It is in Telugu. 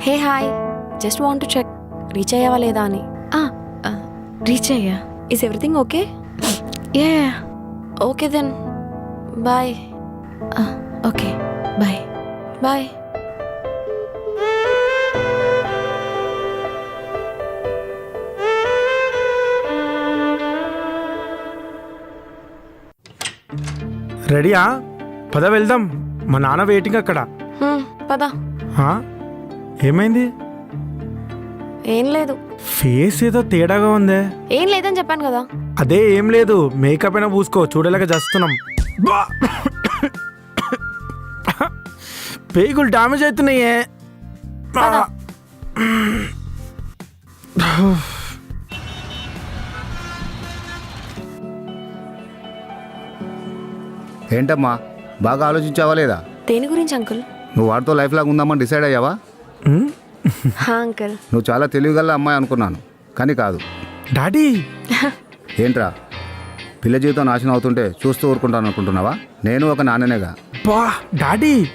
Hey hi, just want to check reach అయ్యావా లేదా అని. రీచ్ అయ్యా. Is everything okay? Ya okay then bye. Okay bye. Bye. రెడీయా? పద వెళ్దాం, మా నాన్న వెయిటింగ్ అక్కడ. పద. ఆ? ఏమైంది? ఏం లేదు. ఫేస్ ఏదో తేడాగా ఉందే. ఏం లేదని చెప్పాను కదా. అదే ఏం లేదు, మేకప్ అయినా పూసుకో, చూడలేక చేస్తున్నాం. పేగులు డ్యామేజ్ అవుతున్నాయే. పద. ఏంటమ్మా బాగా ఆలోచించావా లేదా? దేని గురించి అంకుల్? నువ్వు వాడితో లైఫ్ లాగా ఉందామని డిసైడ్ అయ్యావా? హా అంకుల్. నువ్వు చాలా తెలివిగల అమ్మాయి అనుకున్నాను, కానీ కాదు. డాడీ ఏంట్రా పిల్ల జీవితం నాశనం అవుతుంటే చూస్తూ ఊరుకుంటాను అనుకుంటున్నావా? నేను ఒక నాన్ననేగా. బా డాడీ